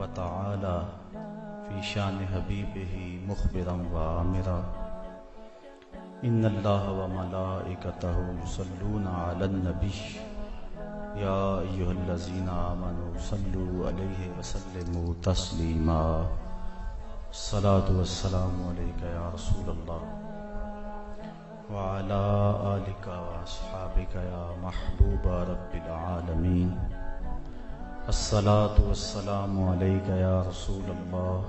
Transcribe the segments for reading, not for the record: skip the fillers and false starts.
وتعالى في شان حبيبه مخبرا وآمرا إن الله وملائكته يصلون على النبي يا أيها الذين آمنوا صلوا عليه وسلموا تسليما الصلاة والسلام عليك يا رسول الله وعلى آلك وأصحابك يا محبوب رب العالمين الصلاة والسلام عليك يا رسول الله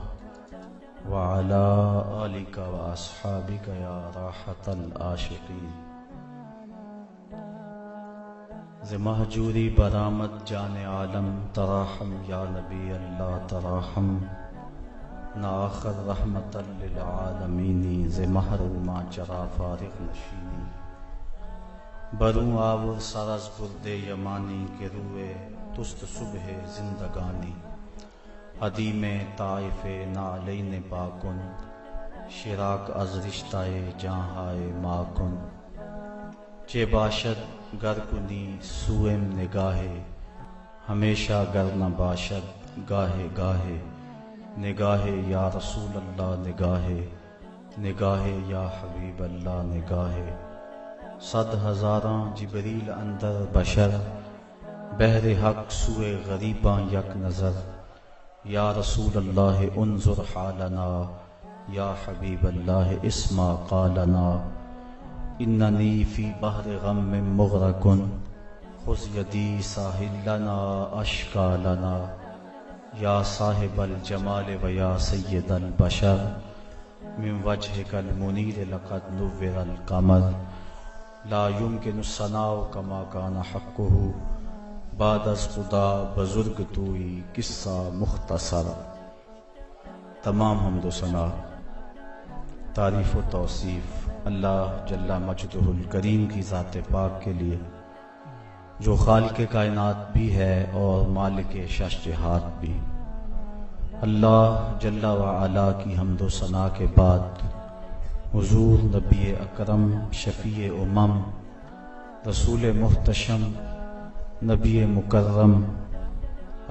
وعلى آلك وأصحابك يا راحة العاشقين ز مہجوری برآمد جان عالم تراحم یا نبی اللہ تراحم نا آخر رحمت للعالمین ز محروما چرا فارغ نشینی بروں آور سرز برد یمانی کے روئے تست صبح زندگانی حدیم طائف نعلین پاکن شراک از رشتہ جہاں ماکن چے باشد گر کنی سوئم نگاہے ہمیشہ گر نہ باشد گاہے گاہے نگاہے یا رسول اللہ نگاہے نگاہے یا حبیب اللہ نگاہے صد ہزاراں جبریل اندر بشر بہر حق سوئے غریباں یک نظر یا رسول اللہ انظر حالنا یا حبیب اللہ اسما قالنا اننی فی بحر غم مغرقن خذ یدی ساحل لنا اشکا لنا یا صاحب الجمال و یا سید البشر من وجهک المنیر لقد نور القمر لا يمكن الثناء كما كان حقه بعد از خدا بزرگ توئی قصہ مختصر تمام حمد و ثنا تعریف و توصیف اللہ جل مجدہ الکریم کی ذات پاک کے لیے جو خالق کائنات بھی ہے اور مالک شش جہات بھی۔ اللہ جل وعلا کی حمد و ثنا کے بعد حضور نبی اکرم شفیع امم رسول محتشم نبی مکرم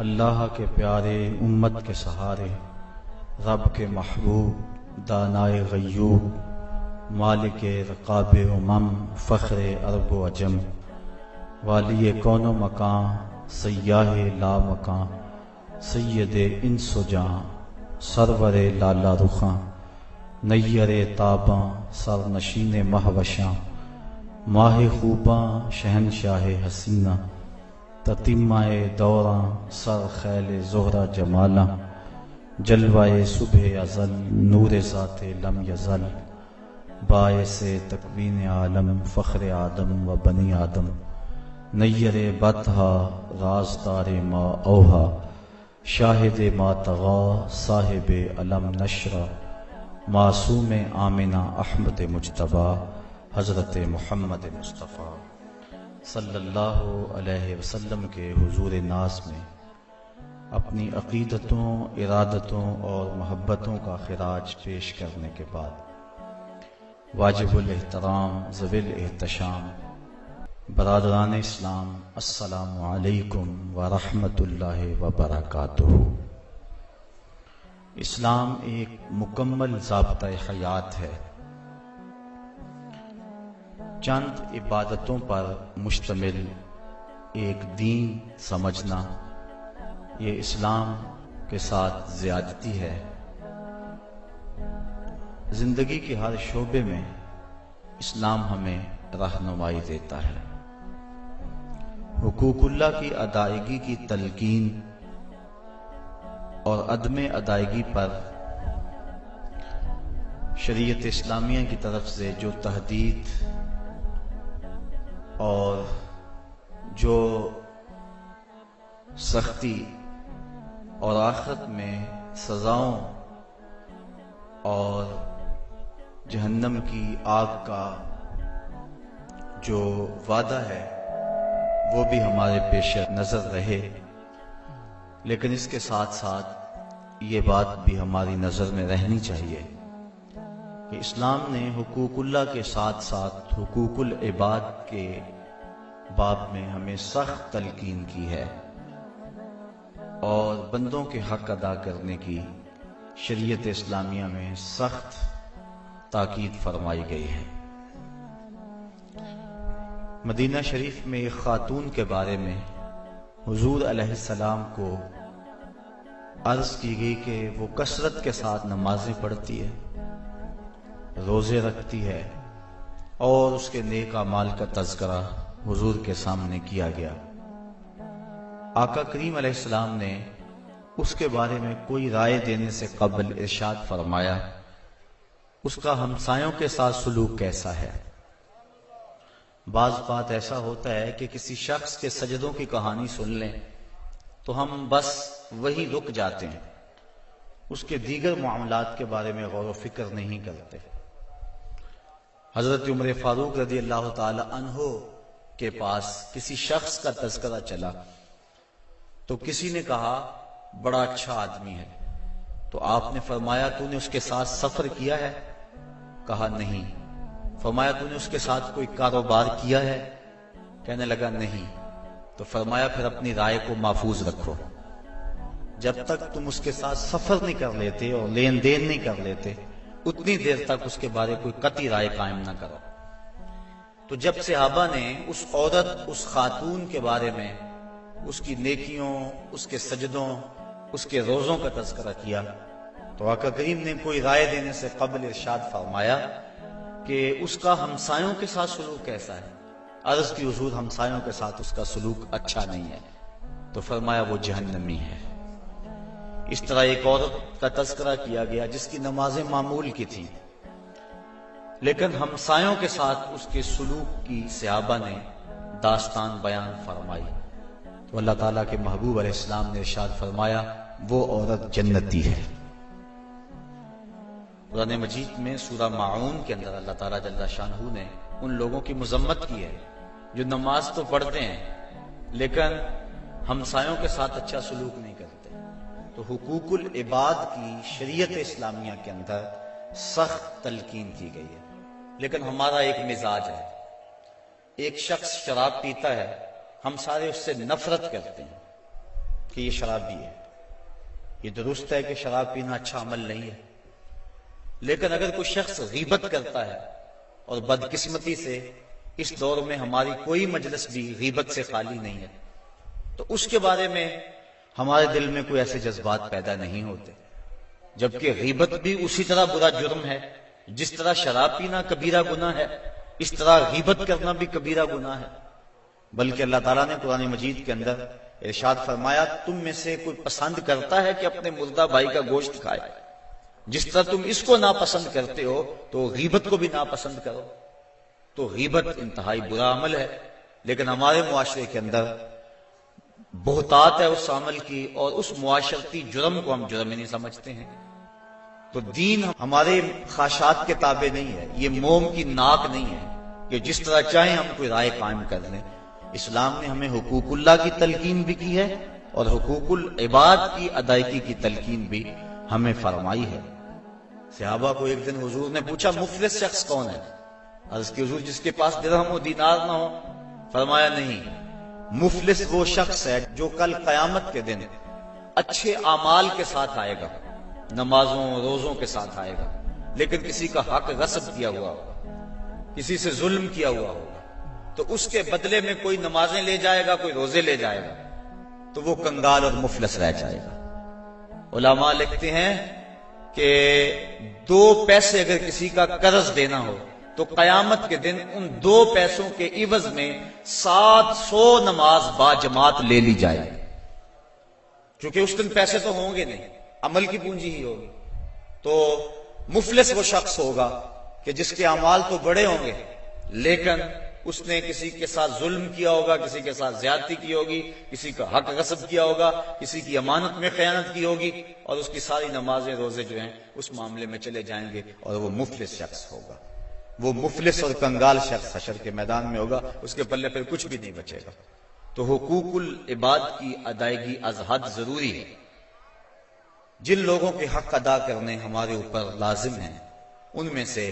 اللہ کے پیارے امت کے سہارے رب کے محبوب دانائے غیوب مالک رقاب امم فخر عرب و عجم والی کون و مکان سیاہ لا مکان سید انس و جاں سرور لالا رخاں نیر تاباں سر نشین مہوشاں ماہ خوباں شہنشاہ حسینہ تتیمہ دوراں سر خیل زہرہ جمالاں جلوہ صبح ازل نور ذات لم یزل باعث تکوین عالم فخر آدم و بنی آدم نیر بطہا رازدار ما اوہا شاہد ما تغا صاحب علم نشرہ معصوم آمنہ احمد مجتبی حضرت محمد مصطفیٰ صلی اللہ علیہ وسلم کے حضور ناز میں اپنی عقیدتوں ارادتوں اور محبتوں کا خراج پیش کرنے کے بعد واجب الاحترام ذوی الاحتشام برادران اسلام السلام علیکم ورحمۃ اللہ وبرکاتہ۔ اسلام ایک مکمل ضابطہ حیات ہے، چند عبادتوں پر مشتمل ایک دین سمجھنا یہ اسلام کے ساتھ زیادتی ہے۔ زندگی کے ہر شعبے میں اسلام ہمیں رہنمائی دیتا ہے۔ حقوق اللہ کی ادائیگی کی تلقین اور عدم ادائیگی پر شریعت اسلامیہ کی طرف سے جو تہدید اور جو سختی اور آخرت میں سزاؤں اور جہنم کی آگ کا جو وعدہ ہے وہ بھی ہمارے پیش نظر رہے، لیکن اس کے ساتھ ساتھ یہ بات بھی ہماری نظر میں رہنی چاہیے کہ اسلام نے حقوق اللہ کے ساتھ ساتھ حقوق العباد کے باب میں ہمیں سخت تلقین کی ہے اور بندوں کے حق ادا کرنے کی شریعت اسلامیہ میں سخت تاکید فرمائی گئی ہے۔ مدینہ شریف میں ایک خاتون کے بارے میں حضور علیہ السلام کو عرض کی گئی کہ وہ کثرت کے ساتھ نمازیں پڑھتی ہے، روزے رکھتی ہے، اور اس کے نیک اعمال کا تذکرہ حضور کے سامنے کیا گیا۔ آقا کریم علیہ السلام نے اس کے بارے میں کوئی رائے دینے سے قبل ارشاد فرمایا، اس کا ہمسایوں کے ساتھ سلوک کیسا ہے؟ بعض بات ایسا ہوتا ہے کہ کسی شخص کے سجدوں کی کہانی سن لیں تو ہم بس وہی رک جاتے ہیں، اس کے دیگر معاملات کے بارے میں غور و فکر نہیں کرتے۔ حضرت عمر فاروق رضی اللہ تعالی عنہ کے پاس کسی شخص کا تذکرہ چلا تو کسی نے کہا بڑا اچھا آدمی ہے، تو آپ نے فرمایا تو نے اس کے ساتھ سفر کیا ہے؟ کہا نہیں۔ فرمایا تو نے اس کے ساتھ کوئی کاروبار کیا ہے؟ کہنے لگا نہیں۔ تو فرمایا پھر اپنی رائے کو محفوظ رکھو، جب تک تم اس کے ساتھ سفر نہیں کر لیتے اور لین دین نہیں کر لیتے اتنی دیر تک اس کے بارے کوئی قطعی رائے قائم نہ کرو۔ تو جب صحابہ نے اس عورت، اس خاتون کے بارے میں اس کی نیکیوں، اس کے سجدوں، اس کے روزوں کا تذکرہ کیا تو آقا کریم نے کوئی رائے دینے سے قبل ارشاد فرمایا کہ اس کا ہمسایوں کے ساتھ سلوک کیسا ہے؟ عرض کی حضور ہمسایوں کے ساتھ اس کا سلوک اچھا نہیں ہے، تو فرمایا وہ جہنمی ہے۔ اس طرح ایک عورت کا تذکرہ کیا گیا جس کی نمازیں معمول کی تھیں، لیکن ہمسایوں کے ساتھ اس کے سلوک کی صحابہ نے داستان بیان فرمائی تو اللہ تعالیٰ کے محبوب علیہ السلام نے ارشاد فرمایا وہ عورت جنتی ہے۔ قرآن مجید میں سورہ ماعون کے اندر اللہ تعالیٰ جل شانہ نے ان لوگوں کی مذمت کی ہے جو نماز تو پڑھتے ہیں لیکن ہمسایوں کے ساتھ اچھا سلوک نہیں کرتے۔ تو حقوق العباد کی شریعت اسلامیہ کے اندر سخت تلقین کی گئی ہے، لیکن ہمارا ایک مزاج ہے، ایک شخص شراب پیتا ہے ہم سارے اس سے نفرت کرتے ہیں کہ یہ شرابی ہے۔ یہ درست ہے کہ شراب پینا اچھا عمل نہیں ہے، لیکن اگر کوئی شخص غیبت کرتا ہے، اور بدقسمتی سے اس دور میں ہماری کوئی مجلس بھی غیبت سے خالی نہیں ہے، تو اس کے بارے میں ہمارے دل میں کوئی ایسے جذبات پیدا نہیں ہوتے، جبکہ غیبت بھی اسی طرح برا جرم ہے جس طرح شراب پینا کبیرہ گناہ ہے، اس طرح غیبت کرنا بھی کبیرہ گناہ ہے۔ بلکہ اللہ تعالیٰ نے قرآن مجید کے اندر ارشاد فرمایا تم میں سے کوئی پسند کرتا ہے کہ اپنے مردہ بھائی کا گوشت کھائے، جس طرح تم اس کو ناپسند کرتے ہو تو غیبت کو بھی ناپسند کرو۔ تو غیبت انتہائی برا عمل ہے، لیکن ہمارے معاشرے کے اندر بہتات ہے اس عمل کی، اور اس معاشرتی جرم کو ہم جرم ہی نہیں سمجھتے ہیں۔ تو دین ہمارے خواہشات کے تابع نہیں ہے، یہ موم کی ناک نہیں ہے کہ جس طرح چاہیں ہم کوئی رائے قائم کر لیں۔ اسلام نے ہمیں حقوق اللہ کی تلقین بھی کی ہے اور حقوق العباد کی ادائیگی کی تلقین بھی ہمیں فرمائی ہے۔ صحابہ کو ایک دن حضور نے پوچھا مفلس شخص کون ہے؟ عرض کی حضور جس کے پاس درہم و دینار نہ ہو؟ فرمایا نہیں، مفلس وہ شخص ہے جو کل قیامت کے دن اچھے اعمال کے ساتھ آئے گا، نمازوں روزوں کے ساتھ آئے گا، لیکن کسی کا حق غصب کیا ہوا ہوگا، کسی سے ظلم کیا ہوا ہوگا، تو اس کے بدلے میں کوئی نمازیں لے جائے گا، کوئی روزے لے جائے گا، تو وہ کنگال اور مفلس رہ جائے گا۔ علماء لکھتے ہیں کہ 2 پیسے اگر کسی کا قرض دینا ہو تو قیامت کے دن ان 2 پیسوں کے عوض میں 700 نماز با جماعت لے لی جائے گی، کیونکہ اس دن پیسے تو ہوں گے نہیں، عمل کی پونجی ہی ہوگی۔ تو مفلس وہ شخص ہوگا کہ جس کے اعمال تو بڑے ہوں گے لیکن اس نے کسی کے ساتھ ظلم کیا ہوگا، کسی کے ساتھ زیادتی کی ہوگی، کسی کا حق غصب کیا ہوگا، کسی کی امانت میں خیانت کی ہوگی، اور اس کی ساری نمازیں روزے جو ہیں اس معاملے میں چلے جائیں گے، اور وہ مفلس شخص ہوگا۔ وہ مفلس اور کنگال شخص حشر کے میدان میں ہوگا، اس کے پلے پھر کچھ بھی نہیں بچے گا۔ تو حقوق العباد کی ادائیگی از حد ضروری ہے۔ جن لوگوں کے حق ادا کرنے ہمارے اوپر لازم ہیں ان میں سے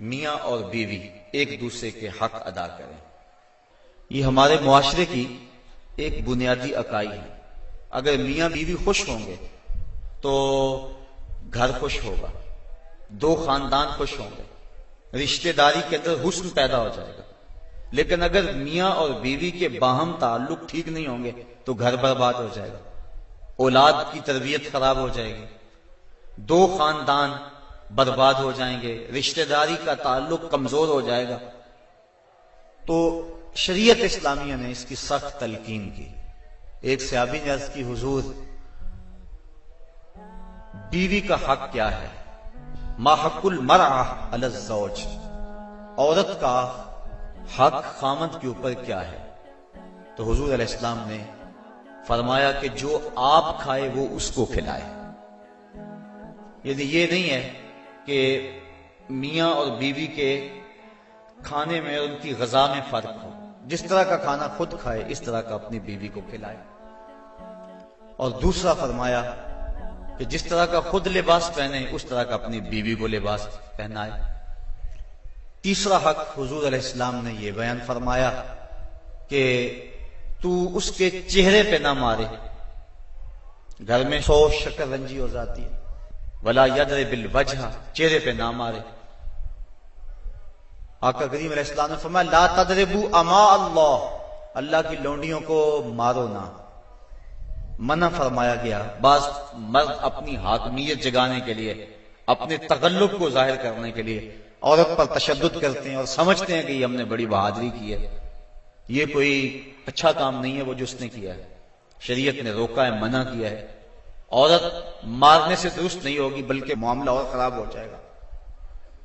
میاں اور بیوی ایک دوسرے کے حق ادا کریں۔ یہ ہمارے معاشرے کی ایک بنیادی اکائی ہے۔ اگر میاں بیوی خوش ہوں گے تو گھر خوش ہوگا، دو خاندان خوش ہوں گے، رشتہ داری کے اندر حسن پیدا ہو جائے گا۔ لیکن اگر میاں اور بیوی کے باہم تعلق ٹھیک نہیں ہوں گے تو گھر برباد ہو جائے گا، اولاد کی تربیت خراب ہو جائے گی، دو خاندان برباد ہو جائیں گے، رشتہ داری کا تعلق کمزور ہو جائے گا۔ تو شریعت اسلامیہ نے اس کی سخت تلقین کی۔ ایک صحابی نے عرض کی، حضور بیوی کا حق کیا ہے؟ ما حق المرأة علی الزوج، عورت کا حق خامند کے اوپر کیا ہے؟ تو حضور علیہ السلام نے فرمایا کہ جو آپ کھائے وہ اس کو کھلائے۔ یعنی یہ نہیں ہے کہ میاں اور بیوی کے کھانے میں اور ان کی غذا میں فرق ہو، جس طرح کا کھانا خود کھائے اس طرح کا اپنی بیوی کو کھلائے۔ اور دوسرا فرمایا کہ جس طرح کا خود لباس پہنے اس طرح کا اپنی بیوی کو لباس پہنائے۔ تیسرا حق حضور علیہ السلام نے یہ بیان فرمایا کہ تو اس کے چہرے پہ نہ مارے، گھر میں 100 شکر رنجی ہو جاتی ہے، ولا یضرب بالوجہ، چہرے پہ نہ مارے۔ آقا کریم علیہ السلام نے فرمایا لا تضربوا اماء اللہ، اللہ کی لونڈیوں کو مارو نہ، منع فرمایا گیا۔ بعض مرد اپنی حاکمیت جگانے کے لیے، اپنے تغلب کو ظاہر کرنے کے لیے عورت پر تشدد کرتے ہیں اور سمجھتے ہیں کہ یہ ہم نے بڑی بہادری کی ہے۔ یہ کوئی اچھا کام نہیں ہے وہ جو اس نے کیا ہے، شریعت نے روکا ہے، منع کیا ہے۔ عورت مارنے سے درست نہیں ہوگی بلکہ معاملہ اور خراب ہو جائے گا۔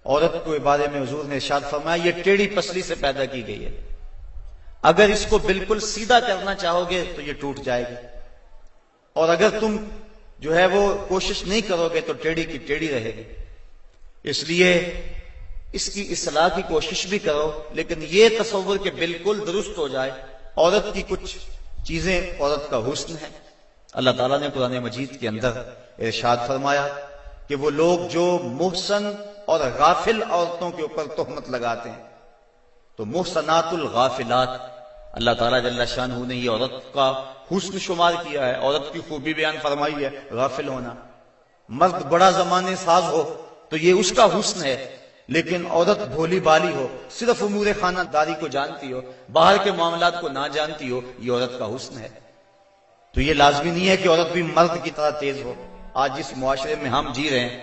عورت کو بارے میں حضور نے ارشاد فرمایا یہ ٹیڑھی پسلی سے پیدا کی گئی ہے، اگر اس کو بالکل سیدھا کرنا چاہو گے تو یہ ٹوٹ جائے گی، اور اگر تم جو ہے وہ کوشش نہیں کرو گے تو ٹیڑھی کی ٹیڑھی رہے گی۔ اس لیے اس کی اصلاح کی کوشش بھی کرو، لیکن یہ تصور کہ بالکل درست ہو جائے۔ عورت کی کچھ چیزیں عورت کا حسن ہے۔ اللہ تعالیٰ نے قرآن مجید کے اندر ارشاد فرمایا کہ وہ لوگ جو محسن اور غافل عورتوں کے اوپر تہمت لگاتے ہیں، تو محسنات الغافلات، اللہ تعالیٰ جل شانہ نے یہ عورت کا حسن شمار کیا ہے، عورت کی خوبی بیان فرمائی ہے، غافل ہونا۔ مرد بڑا زمانے ساز ہو تو یہ اس کا حسن ہے، لیکن عورت بھولی بالی ہو، صرف امور خانہ داری کو جانتی ہو، باہر کے معاملات کو نہ جانتی ہو، یہ عورت کا حسن ہے۔ تو یہ لازمی نہیں ہے کہ عورت بھی مرد کی طرح تیز ہو۔ آج جس معاشرے میں ہم جی رہے ہیں،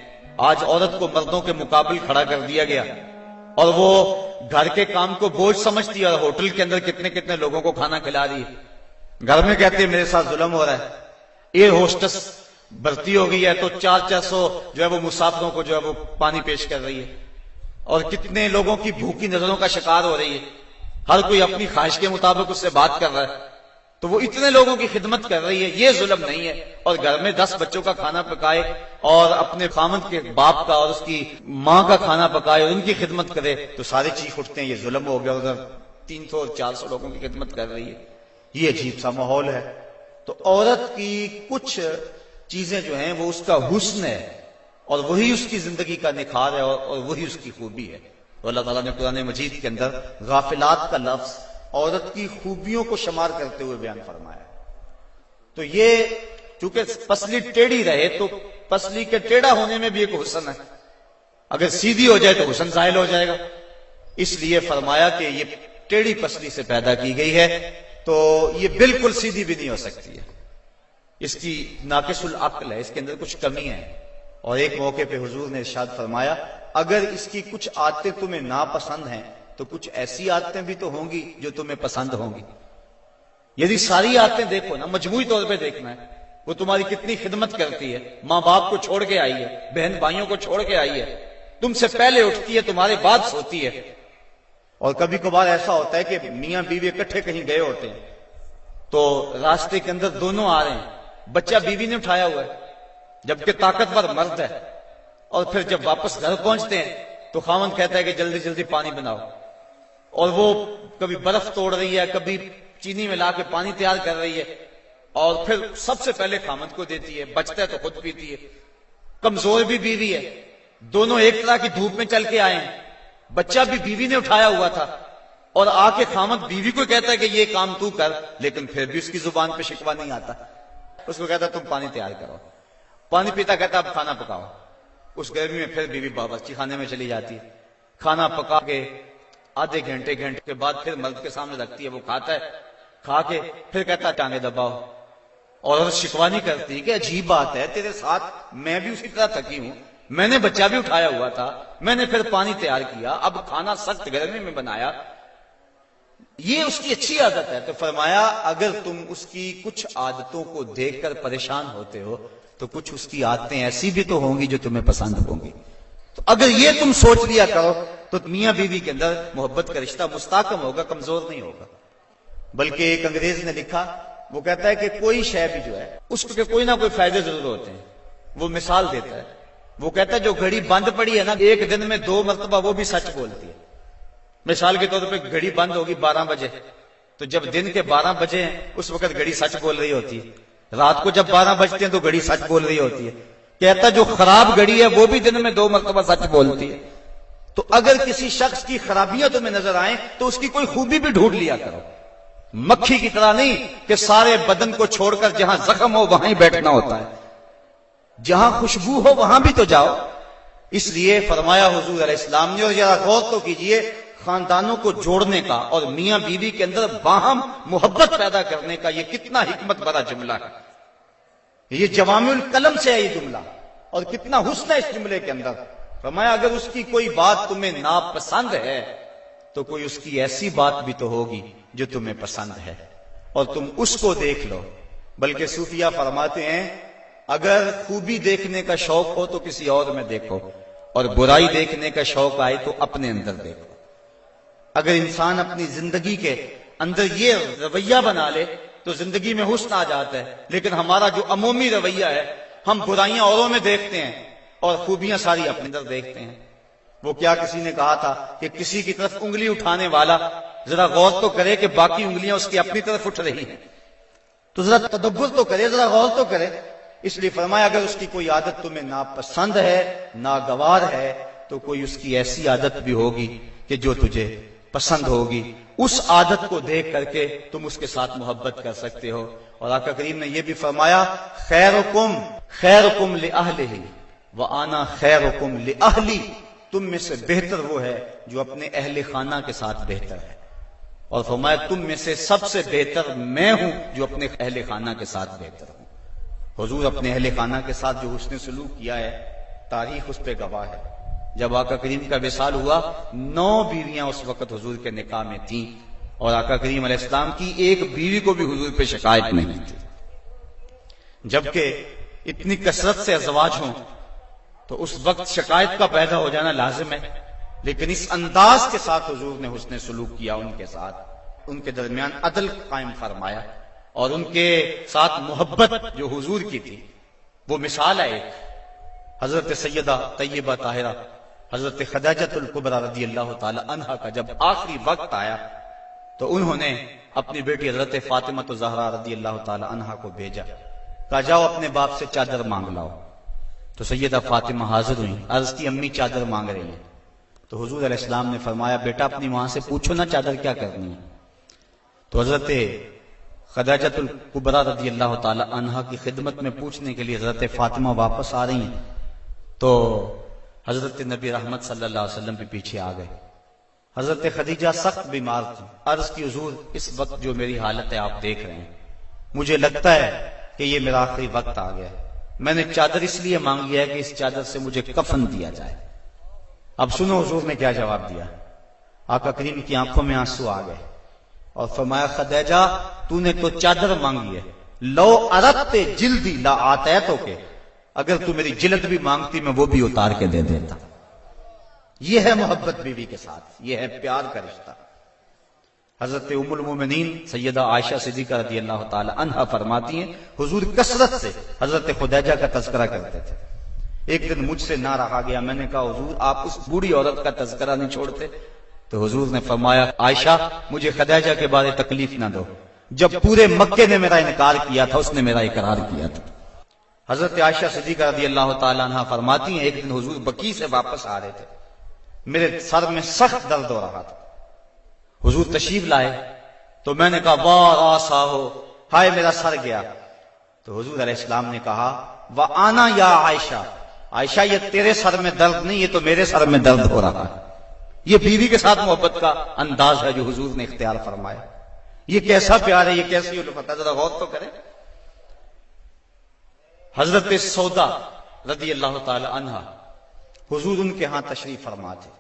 آج عورت کو مردوں کے مقابل کھڑا کر دیا گیا اور وہ گھر کے کام کو بوجھ سمجھتی ہے، اور ہوٹل کے اندر کتنے کتنے لوگوں کو کھانا کھلا رہی ہے۔ گھر میں کہتے ہیں میرے ساتھ ظلم ہو رہا ہے۔ ایئر ہوسٹس بھرتی ہو گئی ہے تو 400 جو ہے وہ مسافروں کو جو ہے وہ پانی پیش کر رہی ہے، اور کتنے لوگوں کی بھوکی نظروں کا شکار ہو رہی ہے۔ ہر کوئی اپنی خواہش کے مطابق اس سے بات کر رہا ہے، تو وہ اتنے لوگوں کی خدمت کر رہی ہے، یہ ظلم نہیں ہے؟ اور گھر میں 10 بچوں کا کھانا پکائے اور اپنے خامد کے باپ کا اور اس کی ماں کا کھانا پکائے اور ان کی خدمت کرے تو سارے چیخ اٹھتے ہیں یہ ظلم ہو گیا، ادھر 300 اور 400 لوگوں کی خدمت کر رہی ہے۔ یہ عجیب سا ماحول ہے۔ تو عورت کی کچھ چیزیں جو ہیں وہ اس کا حسن ہے، اور وہی اس کی زندگی کا نکھار ہے، اور وہی اس کی خوبی ہے۔ تو اللہ تعالیٰ نے قرآن مجید کے اندر غافلات کا لفظ عورت کی خوبیوں کو شمار کرتے ہوئے بیان فرمایا۔ تو یہ چونکہ پسلی ٹیڑھی رہے تو پسلی کے ٹیڑھا ہونے میں بھی ایک حسن ہے، اگر سیدھی ہو جائے تو حسن زائل ہو جائے گا، اس لیے فرمایا کہ یہ ٹیڑھی پسلی سے پیدا کی گئی ہے تو یہ بالکل سیدھی بھی نہیں ہو سکتی ہے، اس کی ناقص العقل ہے، اس کے اندر کچھ کمی ہے۔ اور ایک موقع پہ حضور نے ارشاد فرمایا اگر اس کی کچھ عادتیں تمہیں ناپسند ہیں تو کچھ ایسی عادتیں بھی تو ہوں گی جو تمہیں پسند ہوں گی۔ یعنی ساری عادتیں دیکھو نا، مجموعی طور پہ دیکھنا ہے، وہ تمہاری کتنی خدمت کرتی ہے، ماں باپ کو چھوڑ کے آئی ہے، بہن بھائیوں کو چھوڑ کے آئی ہے، تم سے پہلے اٹھتی ہے، تمہارے بعد سوتی ہے۔ اور کبھی کبھار ایسا ہوتا ہے کہ میاں بیوی اکٹھے کہیں گئے ہوتے ہیں تو راستے کے اندر دونوں آ رہے ہیں، بچہ بیوی نے اٹھایا ہوا ہے جبکہ طاقتور مرد ہے، اور پھر جب واپس گھر پہنچتے ہیں تو خاوند کہتا ہے کہ جلدی جلدی پانی بناؤ، اور وہ کبھی برف توڑ رہی ہے، کبھی چینی ملا کے پانی تیار کر رہی ہے، اور پھر سب سے پہلے خاوند کو دیتی ہے، بچتا ہے تو خود پیتی ہے۔ کمزور بھی بیوی ہے، دونوں ایک طرح کی دھوپ میں چل کے آئے ہیں، بچہ بھی بیوی نے اٹھایا ہوا تھا، اور آ کے خاوند بیوی کو کہتا ہے کہ یہ کام تو کر، لیکن پھر بھی اس کی زبان پہ شکوہ نہیں آتا، اس کو کہتا ہے تم پانی تیار کرو، پانی پیتا کہتا اب کھانا پکاؤ۔ اس گرمی میں پھر بیوی باورچی خانے میں چلی جاتی ہے، کھانا پکا کے آدھے گھنٹے کے بعد پھر مرد کے سامنے رکھتی ہے، وہ کھاتا ہے، کھا کے پھر کہتا ٹانگیں دباؤ، اور شکوہ نہیں کرتی کہ عجیب بات ہے تیرے ساتھ میں بھی اسی طرح تھکی ہوں، میں نے بچہ بھی اٹھایا ہوا تھا، میں نے پھر پانی تیار کیا، اب کھانا سخت گرمی میں بنایا۔ یہ اس کی اچھی عادت ہے۔ تو فرمایا اگر تم اس کی کچھ عادتوں کو دیکھ کر پریشان ہوتے ہو تو کچھ اس کی عادتیں ایسی بھی تو ہوں گی جو تمہیں پسند ہوں گی۔ تو اگر یہ تم سوچ لیا کرو تو میاں بیوی کے اندر محبت کا رشتہ مستحکم ہوگا، کمزور نہیں ہوگا۔ بلکہ ایک انگریز نے لکھا، وہ کہتا ہے کہ کوئی شے بھی جو ہے اس کے کوئی نہ کوئی فائدے ضرور ہوتے ہیں۔ وہ مثال دیتا ہے، وہ کہتا ہے جو گھڑی بند پڑی ہے نا، ایک دن میں 2 مرتبہ وہ بھی سچ بولتی ہے۔ مثال کے طور پہ گھڑی بند ہوگی 12 بجے، تو جب دن کے 12 بجے ہیں اس وقت گھڑی سچ بول رہی ہوتی ہے، رات کو جب 12 بجتے ہیں تو گھڑی سچ بول رہی ہوتی ہے۔ کہتا جو خراب گھڑی ہے وہ بھی دن میں 2 مرتبہ سچ بولتی ہے۔ تو اگر کسی شخص کی خرابیاں تمہیں نظر آئیں تو اس کی کوئی خوبی بھی ڈھونڈ لیا کرو، مکھی کی طرح نہیں کہ سارے بدن کو چھوڑ کر جہاں زخم ہو وہاں ہی بیٹھنا ہوتا ہے، جہاں خوشبو ہو وہاں بھی تو جاؤ۔ اس لیے فرمایا حضور علیہ السلام نے، اور ذرا غور تو کیجئے، خاندانوں کو جوڑنے کا اور میاں بیوی کے اندر باہم محبت پیدا کرنے کا یہ کتنا حکمت بھرا جملہ ہے۔ یہ جوامع الکلم سے ہے یہ جملہ، اور کتنا حسن ہے اس جملے کے اندر۔ فرمایا اگر اس کی کوئی بات تمہیں ناپسند ہے تو کوئی اس کی ایسی بات بھی تو ہوگی جو تمہیں پسند ہے، اور تم اس کو دیکھ لو۔ بلکہ صوفیہ فرماتے ہیں اگر خوبی دیکھنے کا شوق ہو تو کسی اور میں دیکھو، اور برائی دیکھنے کا شوق آئے تو اپنے اندر دیکھو۔ اگر انسان اپنی زندگی کے اندر یہ رویہ بنا لے تو زندگی میں حسن آ جاتا ہے، لیکن ہمارا جو عمومی رویہ ہے، ہم برائیاں اوروں میں دیکھتے ہیں اور خوبیاں ساری اپنے اندر دیکھتے ہیں۔ وہ کیا کسی نے کہا تھا کہ کسی کی طرف انگلی اٹھانے والا ذرا غور تو کرے کہ باقی انگلیاں اس کی اپنی طرف اٹھ رہی ہیں، تو ذرا تدبر تو کرے، ذرا غور تو کرے۔ اس لیے فرمایا اگر اس کی کوئی عادت تمہیں ناپسند ہے، ناگوار ہے، تو کوئی اس کی ایسی عادت بھی ہوگی کہ جو تجھے پسند ہوگی، اس عادت کو دیکھ کر کے تم اس کے ساتھ محبت کر سکتے ہو۔ اور آقا کریم نے یہ بھی فرمایا خیرکم لأہلہ وآنا خیرکم لأہلی، تم میں سے بہتر وہ ہے جو اپنے اہل خانہ کے ساتھ بہتر ہے، اور فرمایا تم میں سے سب سے بہتر میں ہوں جو اپنے اہل خانہ کے ساتھ بہتر ہوں۔ حضور اپنے اہل خانہ کے ساتھ جو حسن سلوک کیا ہے تاریخ اس پہ گواہ ہے۔ جب آقا کریم کا وصال ہوا 9 بیویاں اس وقت حضور کے نکاح میں تھیں، اور آقا کریم علیہ السلام کی ایک بیوی کو بھی حضور پہ شکایت نہیں تھی۔ جبکہ اتنی کثرت سے ازواج ہوں تو اس وقت شکایت کا پیدا ہو جانا لازم ہے، لیکن اس انداز کے ساتھ حضور نے حسن سلوک کیا ان کے ساتھ، ان کے درمیان عدل قائم فرمایا، اور ان کے ساتھ محبت جو حضور کی تھی وہ مثال ہے ایک۔ حضرت سیدہ طیبہ طاہرہ حضرت خدیجہ الکبریٰ رضی اللہ تعالی عنہا کا جب آخری وقت آیا تو انہوں نے اپنی بیٹی حضرت فاطمہ الزہرا رضی اللہ تعالی عنہا کو بھیجا، کہا جاؤ اپنے باپ سے چادر مانگ لاؤ۔ تو سیدہ فاطمہ حاضر ہوئی، عرض کی امی چادر مانگ رہی ہیں۔ تو حضور علیہ السلام نے فرمایا بیٹا اپنی ماں سے پوچھو نا چادر کیا کرنی ہے۔ تو حضرت خدیجہ الکبریٰ رضی اللہ تعالی عنہا کی خدمت میں پوچھنے کے لیے حضرت فاطمہ واپس آ رہی ہیں، تو حضرت نبی رحمت صلی اللہ علیہ وسلم بھی پیچھے آ گئے۔ حضرت خدیجہ سخت بیمار تھی، عرض کی حضور اس وقت جو میری حالت ہے آپ دیکھ رہے ہیں، مجھے لگتا ہے کہ یہ میرا آخری وقت آ گیا ہے، میں نے چادر اس لیے مانگی ہے کہ اس چادر سے مجھے کفن دیا جائے۔ اب سنو حضور نے کیا جواب دیا۔ آقا کریم کی آنکھوں میں آنسو آ گئے اور فرمایا خدیجہ تو نے تو چادر مانگی ہے، لو اردت جلدی لا آتیتو کے، اگر تو میری جلد بھی مانگتی میں وہ بھی اتار کے دے دیتا۔ یہ ہے محبت بیوی کے ساتھ، یہ ہے پیار کا رشتہ۔ حضرت ام المومنین سیدہ عائشہ صدیقہ رضی اللہ تعالی عنہا فرماتی ہیں حضور کثرت سے حضرت خدیجہ کا تذکرہ کرتے تھے۔ ایک دن مجھ سے نہ رہا گیا، میں نے کہا حضور آپ اس بوڑھی عورت کا تذکرہ نہیں چھوڑتے؟ تو حضور نے فرمایا عائشہ مجھے خدیجہ کے بارے تکلیف نہ دو، جب پورے مکے نے میرا انکار کیا تھا اس نے میرا اقرار کیا تھا۔ حضرت عائشہ صدیقہ رضی اللہ تعالی عنہا فرماتی ہیں ایک دن حضور بقیع سے واپس آ رہے تھے، میرے سر میں سخت درد ہو رہا تھا، حضور تشریف لائے تو میں نے کہا واہ راسا ہو، ہائے میرا سر گیا۔ تو حضور علیہ السلام نے کہا وَأَنَا یا عائشہ، عائشہ یہ تیرے سر میں درد نہیں، یہ تو میرے سر میں درد ہو رہا ہے۔ یہ بیوی کے ساتھ محبت کا انداز ہے جو حضور نے اختیار فرمایا۔ یہ کیسا پیار ہے، یہ کیسی الفت ہے، ذرا غور تو کریں۔ حضرت سودا رضی اللہ تعالی عنہا حضور ان کے ہاں تشریف فرما تھے۔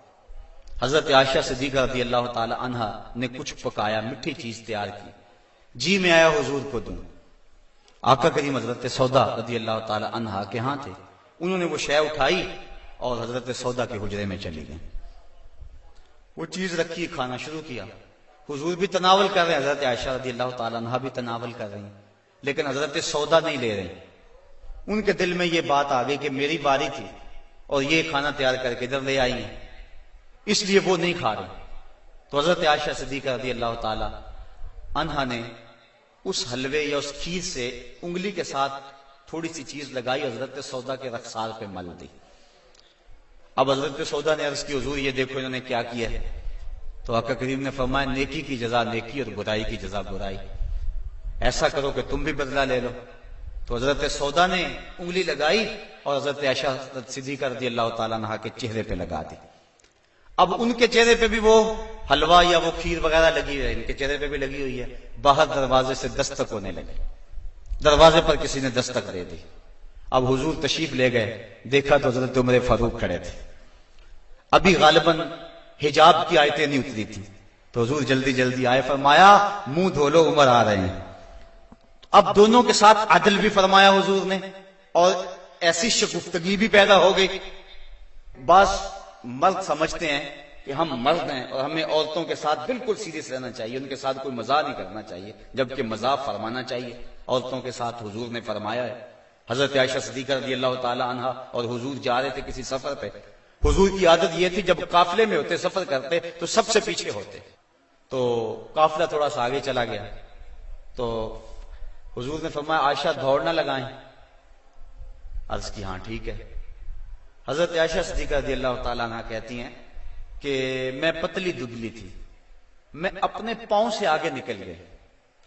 حضرت عائشہ صدیقہ رضی اللہ تعالی عنہا نے کچھ پکایا، میٹھی چیز تیار کی، جی میں آیا حضور کو دوں۔ آقا کریم حضرت سودا رضی اللہ تعالی عنہا کے ہاں تھے، انہوں نے وہ شے اٹھائی اور حضرت سودا کے حجرے میں چلی گئیں۔ وہ چیز رکھی، کھانا شروع کیا، حضور بھی تناول کر رہے ہیں، حضرت عائشہ رضی اللہ تعالی عنہا بھی تناول کر رہی ہیں، لیکن حضرت سودا نہیں لے رہے۔ ان کے دل میں یہ بات آ گئی کہ میری باری تھی اور یہ کھانا تیار کر کے ادھر لے آئی ہیں، اس لیے وہ نہیں کھا رہے۔ تو حضرت عائشہ صدیقہ رضی اللہ تعالی عنہا نے اس حلوے یا اس کھیر سے انگلی کے ساتھ تھوڑی سی چیز لگائی، حضرت سودا کے رخسار پہ مل دی۔ اب حضرت سودا نے عرض کی حضور یہ دیکھو انہوں نے کیا کیا ہے۔ تو آقا کریم نے فرمایا نیکی کی جزا نیکی اور برائی کی جزا برائی، ایسا کرو کہ تم بھی بدلہ لے لو۔ تو حضرت سودا نے انگلی لگائی اور حضرت عائشہ صدیقہ رضی اللہ تعالیٰ عنہا کے چہرے پہ لگا دی۔ اب ان کے چہرے پہ بھی وہ حلوہ یا وہ کھیر وغیرہ لگی ہے، ان کے چہرے پہ بھی لگی ہوئی ہے۔ باہر دروازے سے دستک ہونے لگے، دروازے پر کسی نے دستک دے دی۔ اب حضور تشریف لے گئے، دیکھا تو حضرت عمر فاروق کھڑے تھے، ابھی غالباً حجاب کی آیتیں نہیں اتری تھی، تو حضور جلدی جلدی آئے، فرمایا منہ دھو لو عمر آ رہے ہیں۔ اب دونوں کے ساتھ عدل بھی فرمایا حضور نے، اور ایسی شگفتگی بھی پیدا ہو گئی۔ بعض مرد سمجھتے ہیں کہ ہم مرد ہیں اور ہمیں عورتوں کے ساتھ بالکل سیریس رہنا چاہیے، ان کے ساتھ کوئی مزاح نہیں کرنا چاہیے، جبکہ مزاح فرمانا چاہیے۔ عورتوں کے ساتھ حضور نے فرمایا ہے۔ حضرت عائشہ صدیقہ رضی اللہ تعالی عنہا اور حضور جا رہے تھے کسی سفر پہ، حضور کی عادت یہ تھی جب قافلے میں ہوتے سفر کرتے تو سب سے پیچھے ہوتے، تو قافلہ تھوڑا سا آگے چلا گیا، تو حضور نے فرمایا عائشہ دوڑ نہ لگائیں، عرض کی ہاں ٹھیک ہے۔ حضرت عائشہ صدیقہ رضی اللہ تعالیٰ عنہ کہتی ہیں کہ میں پتلی دبلی تھی، میں اپنے پاؤں سے آگے نکل گئی۔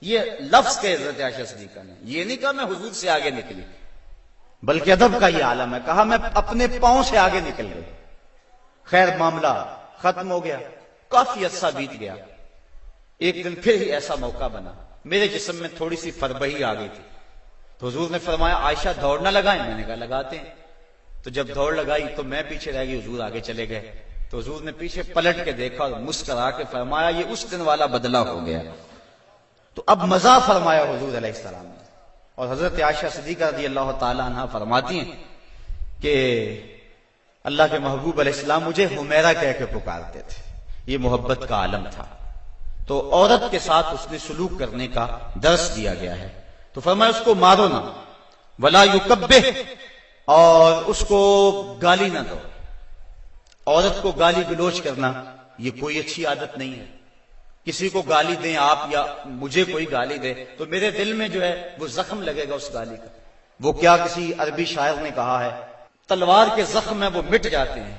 یہ لفظ کہ حضرت عائشہ صدیقہ نے یہ نہیں کہا میں حضور سے آگے نکلی، بلکہ ادب کا یہ عالم ہے، کہا میں اپنے پاؤں سے آگے نکل گئی۔ خیر معاملہ ختم ہو گیا، کافی عرصہ بیت گیا۔ ایک دن پھر ہی ایسا موقع بنا، میرے جسم میں تھوڑی سی فربہی آ گئی تھی، تو حضور نے فرمایا عائشہ دوڑ نہ لگائیں، میں نے کہا لگاتے ہیں۔ تو جب دوڑ لگائی تو میں پیچھے رہ گئی، حضور آگے چلے گئے، تو حضور نے پیچھے پلٹ کے دیکھا اور مسکرا کے فرمایا یہ اس دن والا بدلہ ہو گیا۔ تو اب مزاح فرمایا حضور علیہ السلام نے، اور حضرت عائشہ صدیقہ رضی اللہ تعالی عنہ فرماتی ہیں کہ اللہ کے محبوب علیہ السلام مجھے حمیرہ کہہ کے پکارتے تھے، یہ محبت کا عالم تھا۔ تو عورت کے ساتھ اس نے سلوک کرنے کا درس دیا گیا ہے، تو فرمایا اس کو مارو نہ، ولا یکبہ، اور اس کو گالی نہ دو۔ عورت کو گالی گلوچ کرنا یہ کوئی اچھی عادت نہیں ہے۔ کسی کو گالی دیں آپ یا مجھے کوئی گالی دے تو میرے دل میں جو ہے وہ زخم لگے گا اس گالی کا۔ وہ کیا کسی عربی شاعر نے کہا ہے، تلوار کے زخم ہیں وہ مٹ جاتے ہیں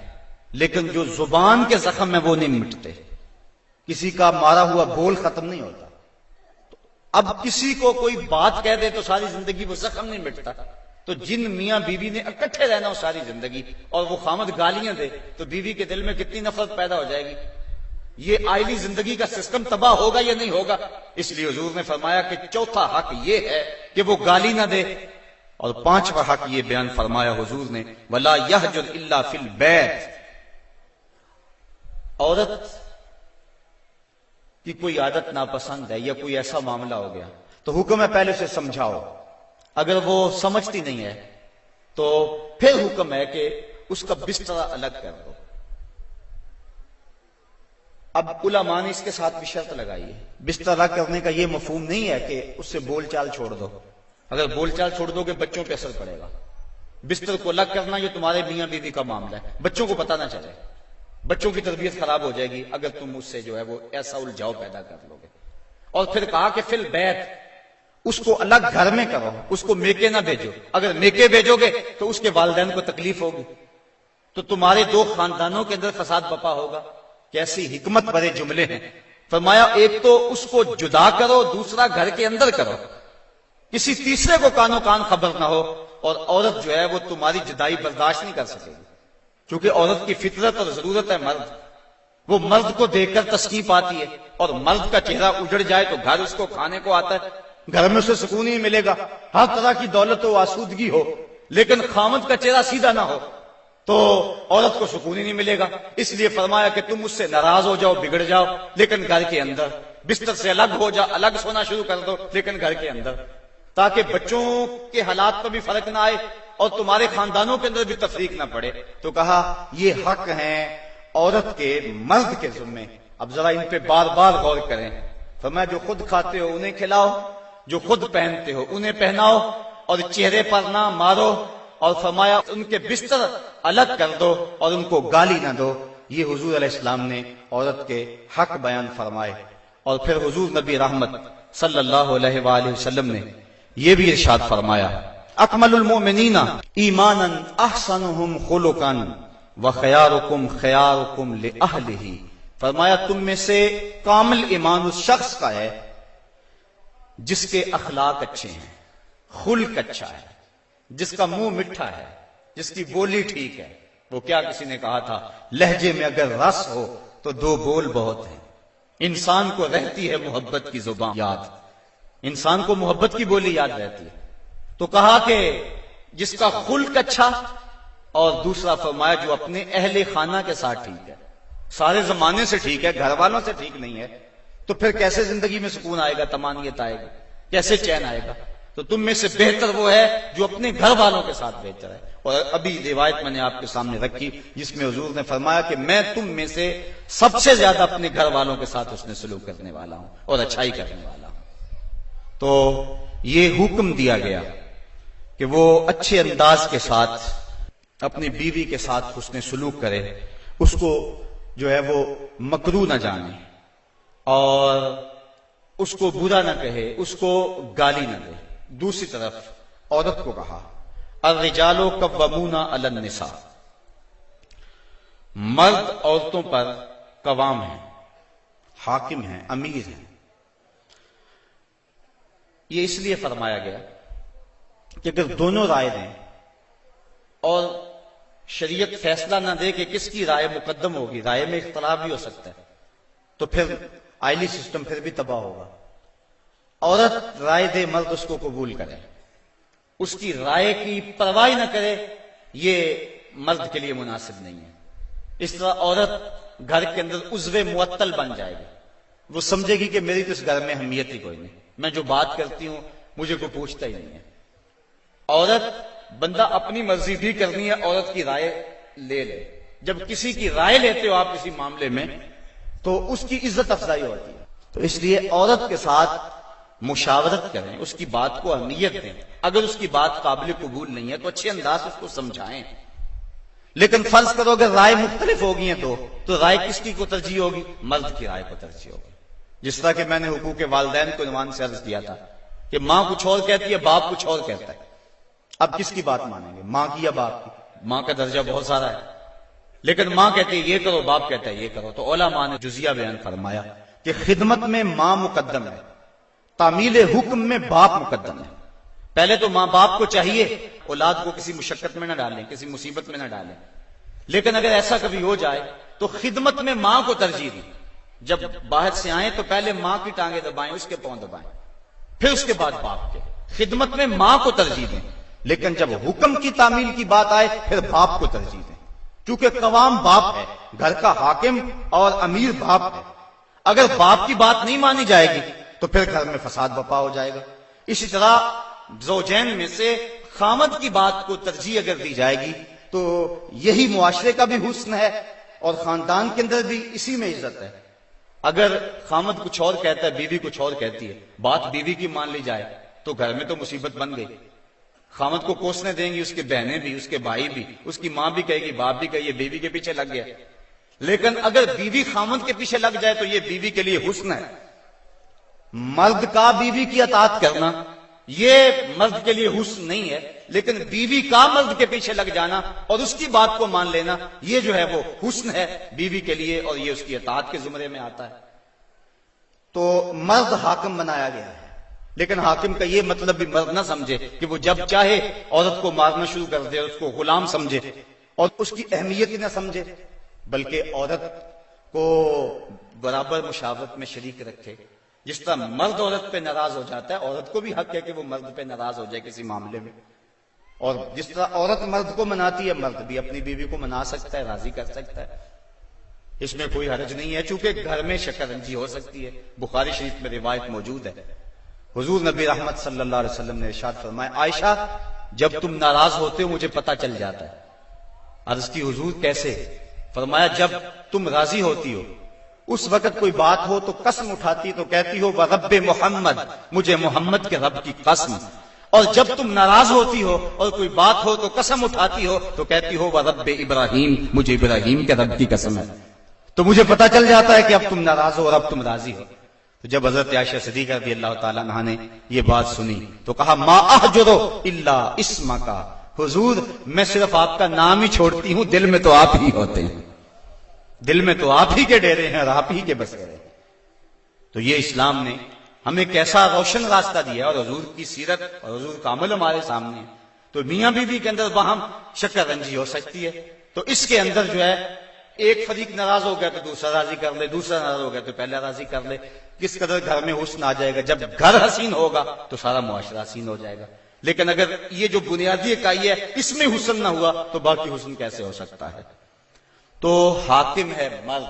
لیکن جو زبان کے زخم ہیں وہ نہیں مٹتے۔ کسی کا مارا ہوا بول ختم نہیں ہوتا۔ اب کسی کو کوئی بات کہہ دے تو ساری زندگی وہ زخم نہیں مٹتا۔ تو جن میاں بیوی نے اکٹھے رہنا ہو ساری زندگی اور وہ خامد گالیاں دے تو بیوی کے دل میں کتنی نفرت پیدا ہو جائے گی۔ یہ آئلی زندگی کا سسٹم تباہ ہوگا یا نہیں ہوگا؟ اس لیے حضور نے فرمایا کہ چوتھا حق یہ ہے کہ وہ گالی نہ دے، اور پانچواں حق یہ بیان فرمایا حضور نے وَلَا يَحْجُرْ إِلَّا فِي الْبَيْتِ۔ عورت کی کوئی عادت ناپسند ہے یا کوئی ایسا معاملہ ہو گیا تو حکم ہے پہلے سے سمجھاؤ، اگر وہ سمجھتی نہیں ہے تو پھر حکم ہے کہ اس کا بستر الگ کر دو۔ اب علماء نے اس کے ساتھ بھی شرط لگائی ہے، بستر الگ کرنے کا یہ مفہوم نہیں ہے کہ اس سے بول چال چھوڑ دو، اگر بول چال چھوڑ دو گے بچوں پہ اثر پڑے گا۔ بستر کو الگ کرنا یہ تمہارے میاں بیوی کا معاملہ ہے، بچوں کو پتہ نہ چلے، بچوں کی تربیت خراب ہو جائے گی اگر تم اس سے جو ہے وہ ایسا الجھاؤ پیدا کر لو گے۔ اور پھر کہا کہ فی البیت، اس کو الگ گھر میں کرو، اس کو میکے نہ بھیجو، اگر میکے بھیجو گے تو اس کے والدین کو تکلیف ہوگی، تو تمہارے دو خاندانوں کے اندر فساد بپا ہوگا۔ کیسی حکمت بھرے جملے ہیں۔ فرمایا ایک تو اس کو جدا کرو، دوسرا گھر کے اندر کرو، کسی تیسرے کو کانوں کان خبر نہ ہو، اور عورت جو ہے وہ تمہاری جدائی برداشت نہیں کر سکے گی، کیونکہ عورت کی فطرت اور ضرورت ہے مرد، وہ مرد کو دیکھ کر تسکین پاتی ہے، اور مرد کا چہرہ اجڑ جائے تو گھر اس کو کھانے کو آتا ہے، گھر میں اسے سکون ہی ملے گا، ہر طرح کی دولت و آسودگی ہو، لیکن خامد کا چہرہ سیدھا نہ ہو تو عورت کو سکون ہی نہیں ملے گا۔ اس لیے فرمایا کہ تم اس سے ناراض ہو جاؤ، بگڑ جاؤ، لیکن گھر کے اندر بستر سے الگ ہو جا، الگ سونا شروع کر دو، لیکن گھر کے اندر، تاکہ بچوں کے حالات پر بھی فرق نہ آئے اور تمہارے خاندانوں کے اندر بھی تفریق نہ پڑے۔ تو کہا یہ حق ہیں عورت کے مرد کے ذمے۔ اب ذرا ان پہ بار بار غور کریں۔ فرمایا جو خود کھاتے ہو انہیں کھلاؤ، جو خود پہنتے ہو انہیں پہناؤ، اور چہرے پر نہ مارو، اور فرمایا ان کے بستر الگ کر دو اور ان کو گالی نہ دو۔ یہ حضور علیہ السلام نے عورت کے حق بیان فرمائے۔ اور پھر حضور نبی رحمت صلی اللہ علیہ وآلہ وسلم نے یہ بھی ارشاد فرمایا، اکمل المؤمنین ایمانا احسنهم خلقا وخیارکم خیارکم لأہلہ۔ فرمایا تم میں سے کامل ایمان اس شخص کا ہے جس کے اخلاق اچھے ہیں، خلق اچھا ہے، جس کا منہ میٹھا ہے، جس کی بولی ٹھیک ہے۔ وہ کیا کسی نے کہا تھا، لہجے میں اگر رس ہو تو دو بول بہت ہیں۔ انسان کو رہتی ہے محبت کی زبان یاد، انسان کو محبت کی بولی یاد رہتی ہے۔ تو کہا کہ جس کا خلق اچھا، اور دوسرا فرمایا جو اپنے اہل خانہ کے ساتھ ٹھیک ہے، سارے زمانے سے ٹھیک ہے، گھر والوں سے ٹھیک نہیں ہے، تو پھر کیسے زندگی میں سکون آئے گا، طمانینت آئے گا، کیسے چین آئے گا؟ تو تم میں سے بہتر وہ ہے جو اپنے گھر والوں کے ساتھ بہتر ہے۔ اور ابھی روایت میں نے آپ کے سامنے رکھی جس میں حضور نے فرمایا کہ میں تم میں سے سب سے زیادہ اپنے گھر والوں کے ساتھ حسن سلوک کرنے والا ہوں اور اچھائی کرنے والا ہوں۔ تو یہ حکم دیا گیا کہ وہ اچھے انداز کے ساتھ اپنی بیوی کے ساتھ حسن سلوک کرے، اس کو جو ہے وہ مکروہ نہ جانے، اور اس کو برا نہ کہے، اس کو گالی نہ دے۔ دوسری طرف عورت کو کہا الرجال قوامون علی النساء، مرد عورتوں پر قوام ہیں، حاکم ہیں، امیر ہیں۔ یہ اس لیے فرمایا گیا کہ اگر دونوں رائے دیں اور شریعت فیصلہ نہ دے کہ کس کی رائے مقدم ہوگی، رائے میں اختلاف بھی ہو سکتا ہے، تو پھر آئلی سسٹم پھر بھی تباہ ہوگا۔ عورت رائے دے، مرد اس کو قبول کرے، اس کی رائے کی پرواہ نہ کرے، یہ مرد کے لیے مناسب نہیں ہے۔ اس طرح عورت گھر کے اندر عضو معطل بن جائے گی، وہ سمجھے گی کہ میری تو اس گھر میں اہمیت ہی کوئی نہیں، میں جو بات کرتی ہوں مجھے کوئی پوچھتا ہی نہیں ہے۔ عورت بندہ اپنی مرضی بھی کرنی ہے، عورت کی رائے لے لے۔ جب کسی کی رائے لیتے ہو آپ کسی معاملے میں تو اس کی عزت افزائی ہوتی ہے۔ تو اس لیے عورت کے ساتھ مشاورت کریں، اس کی بات کو اہمیت دیں، اگر اس کی بات قابل قبول نہیں ہے تو اچھے انداز اس کو سمجھائیں۔ لیکن فرض کرو کہ رائے مختلف ہوگی ہیں تو رائے کس کی کو ترجیح ہوگی؟ مرد کی رائے کو ترجیح ہوگی۔ جس طرح کہ میں نے حقوق والدین کو عنوان سے عرض کیا تھا کہ ماں کچھ اور کہتی ہے، باپ کچھ اور کہتا ہے، اب کس کی بات مانیں گے، ماں کی یا باپ کی؟ ماں کا درجہ بہت سارا ہے، لیکن ماں کہتی ہے یہ کرو، باپ کہتا ہے یہ کرو۔ تو علماء نے جزیہ بیان فرمایا کہ خدمت میں ماں مقدم ہے، تعمیل حکم میں باپ مقدم ہے۔ پہلے تو ماں باپ کو چاہیے اولاد کو کسی مشقت میں نہ ڈالیں، کسی مصیبت میں نہ ڈالیں، لیکن اگر ایسا کبھی ہو جائے تو خدمت میں ماں کو ترجیح دیں۔ جب باہر سے آئیں تو پہلے ماں کی ٹانگیں دبائیں، اس کے پاؤں دبائیں، پھر اس کے بعد باپ کے۔ خدمت میں ماں کو ترجیح دیں، لیکن جب حکم کی تعمیل کی بات آئے پھر باپ کو ترجیح دیں، کیونکہ قوام باپ ہے، گھر کا حاکم اور امیر باپ ہے۔ اگر باپ کی بات نہیں مانی جائے گی تو پھر گھر میں فساد برپا ہو جائے گا۔ اسی طرح زوجین میں سے خامد کی بات کو ترجیح اگر دی جائے گی تو یہی معاشرے کا بھی حسن ہے اور خاندان کے اندر بھی اسی میں عزت ہے۔ اگر خامد کچھ اور کہتا ہے، بیوی کچھ اور کہتی ہے، بات بیوی کی مان لی جائے تو گھر میں تو مصیبت بن گئی۔ خامد کو کوسنے دیں گی اس کی بہنیں بھی، اس کے بھائی بھی، اس کی ماں بھی کہے گی، باپ بھی کہے یہ بیوی کے پیچھے لگ گیا۔ لیکن اگر بیوی خامد کے پیچھے لگ جائے تو یہ بیوی کے لیے حسن ہے۔ مرد کا بیوی کی اطاعت کرنا یہ مرد کے لیے حسن نہیں ہے، لیکن بیوی کا مرد کے پیچھے لگ جانا اور اس کی بات کو مان لینا یہ جو ہے وہ حسن ہے بیوی کے لیے، اور یہ اس کی اطاعت کے زمرے میں آتا ہے۔ تو مرد حاکم بنایا گیا ہے، لیکن حاکم کا یہ مطلب بھی مرد نہ سمجھے کہ وہ جب چاہے عورت کو مارنا شروع کر دے، اس کو غلام سمجھے اور اس کی اہمیت ہی نہ سمجھے، بلکہ عورت کو برابر مشاورت میں شریک رکھے۔ جس طرح مرد عورت پہ ناراض ہو جاتا ہے، عورت کو بھی حق ہے کہ وہ مرد پہ ناراض ہو جائے کسی معاملے میں، اور جس طرح عورت مرد کو مناتی ہے، مرد بھی اپنی بیوی کو منا سکتا ہے، راضی کر سکتا ہے۔ اس میں کوئی حرج نہیں ہے، چونکہ گھر میں شکنجی ہو سکتی ہے۔ بخاری شریف میں روایت موجود ہے، حضور نبی رحمت صلی اللہ علیہ وسلم نے ارشاد فرمایا، عائشہ جب تم ناراض ہوتے ہو مجھے پتہ چل جاتا ہے۔ عرض کی حضور کیسے؟ فرمایا جب تم راضی ہوتی ہو اس وقت کوئی بات ہو تو قسم اٹھاتی تو کہتی ہو رب محمد، مجھے محمد کے رب کی قسم، اور جب تم ناراض ہوتی ہو اور کوئی بات ہو تو قسم اٹھاتی ہو تو کہتی ہو رب ابراہیم، مجھے ابراہیم کے رب کی قسم ہے۔ تو مجھے پتا چل جاتا ہے کہ اب تم ناراض ہو اور اب تم راضی ہو۔ تو جب حضرت عائشہ صدیقہ رضی اللہ تعالیٰ عنہا نے یہ بات سنی تو کہا ما احجرو الا اسمک، حضور میں صرف آپ کا نام ہی چھوڑتی ہوں، دل میں تو آپ ہی ہوتے ہیں، دل میں تو آپ ہی کے ڈیرے ہیں اور آپ ہی کے بسیرے ہیں۔ تو یہ اسلام نے ہمیں کیسا روشن راستہ دیا، اور حضور کی سیرت اور حضور کا عمل ہمارے سامنے ہے۔ تو میاں بیوی کے اندر باہم شکر رنجی ہو سکتی ہے، تو اس کے اندر جو ہے ایک فریق ناراض ہو گیا تو دوسرا راضی کر لے، دوسرا ناراض ہو گیا تو پہلا راضی کر لے۔ کس قدر گھر میں حسن آ جائے گا، جب گھر حسین ہوگا تو سارا معاشرہ حسین ہو جائے گا۔ لیکن اگر یہ جو بنیادی اکائی ہے اس میں حسن نہ ہوا تو باقی حسن کیسے ہو سکتا ہے؟ تو حاکم ہے مرد،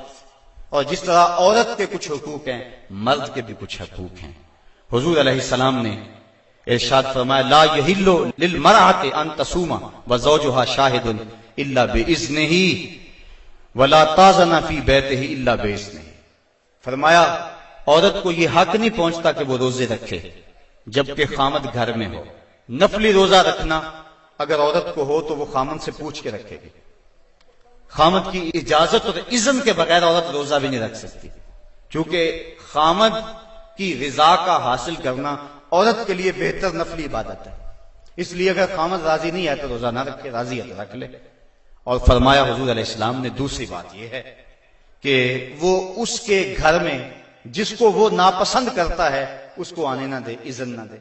اور جس طرح عورت کے کچھ حقوق ہیں مرد کے بھی کچھ حقوق ہیں۔ حضور علیہ السلام نے ارشاد فرمایا لا یحل للمرأة ان تصوم وزوجها شاہد الا باذنہ ولا تاذن فی بیتہ الا باذنہ، فرمایا عورت کو یہ حق نہیں پہنچتا کہ وہ روزے رکھے جبکہ خامد گھر میں ہو۔ نفلی روزہ رکھنا اگر عورت کو ہو تو وہ خامد سے پوچھ کے رکھے گی، خامد کی اجازت اور اذن کے بغیر عورت روزہ بھی نہیں رکھ سکتی، کیونکہ خامد کی رضا کا حاصل کرنا عورت کے لیے بہتر نفلی عبادت ہے۔ اس لیے اگر خامد راضی نہیں ہے تو روزہ نہ رکھے، راضی ہے تو رکھ لے۔ اور فرمایا حضور علیہ السلام نے دوسری بات یہ ہے کہ وہ اس کے گھر میں جس کو وہ ناپسند کرتا ہے اس کو آنے نہ دے، اذن نہ دے۔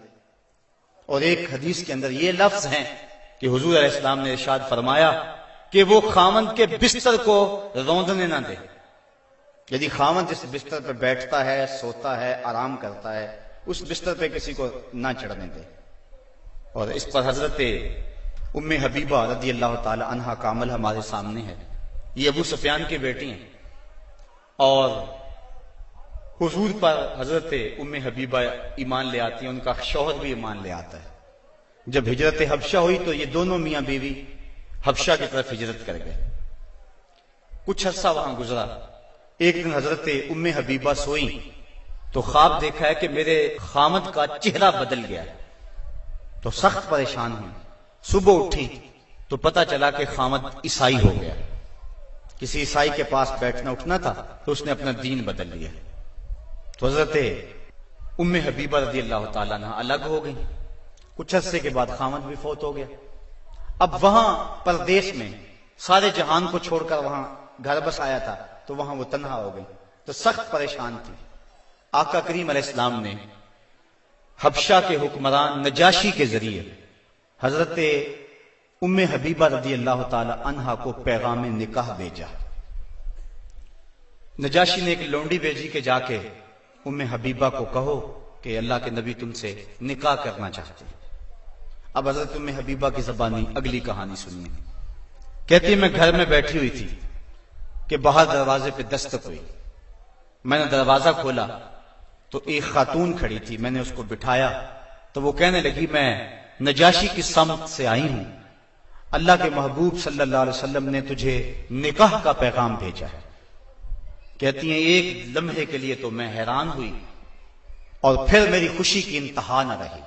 اور ایک حدیث کے اندر یہ لفظ ہیں کہ حضور علیہ السلام نے ارشاد فرمایا کہ وہ خامند کے بستر کو روندنے نہ دے۔ یعنی خامند جس بستر پہ بیٹھتا ہے، سوتا ہے، آرام کرتا ہے، اس بستر پہ کسی کو نہ چڑھنے دے۔ اور اس پر حضرت ام حبیبہ رضی اللہ تعالی عنہا کا عمل ہمارے سامنے ہے۔ یہ ابو سفیان کی بیٹی ہیں، اور حضور پر حضرت ام حبیبہ ایمان لے آتی ہیں، ان کا شوہر بھی ایمان لے آتا ہے۔ جب ہجرت حبشہ ہوئی تو یہ دونوں میاں بیوی حبشہ کی طرف ہجرت کر گئے۔ کچھ عرصہ وہاں گزرا، ایک دن حضرت ام حبیبہ سوئیں تو خواب دیکھا ہے کہ میرے خامد کا چہرہ بدل گیا، تو سخت پریشان ہوئی۔ صبح اٹھی تو پتہ چلا کہ خامد عیسائی ہو گیا، کسی عیسائی کے پاس بیٹھنا اٹھنا تھا تو اس نے اپنا دین بدل لیا۔ تو حضرت ام حبیبہ رضی اللہ تعالیٰ عنہ الگ ہو گئی۔ کچھ عرصے کے بعد خامد بھی فوت ہو گیا۔ اب وہاں پردیس میں سارے جہان کو چھوڑ کر وہاں گھر بس آیا تھا تو وہاں وہ تنہا ہو گئی، تو سخت پریشان تھی۔ آقا کریم علیہ السلام نے حبشہ کے حکمران نجاشی کے ذریعے حضرت ام حبیبہ رضی اللہ تعالی عنہا کو پیغام نکاح بھیجا۔ نجاشی نے ایک لونڈی بھیجی کہ جا کے ام حبیبہ کو کہو کہ اللہ کے نبی تم سے نکاح کرنا چاہتے ہیں۔ اب حضرت ام حبیبہ کی زبانی اگلی کہانی سنیے۔ کہتی میں گھر میں بیٹھی ہوئی تھی کہ باہر دروازے پہ دستک ہوئی، میں نے دروازہ کھولا تو ایک خاتون کھڑی تھی، میں نے اس کو بٹھایا تو وہ کہنے لگی میں نجاشی کی سمت سے آئی ہوں، اللہ کے محبوب صلی اللہ علیہ وسلم نے تجھے نکاح کا پیغام بھیجا ہے۔ کہتی ہیں ایک لمحے کے لیے تو میں حیران ہوئی اور پھر میری خوشی کی انتہا نہ رہی،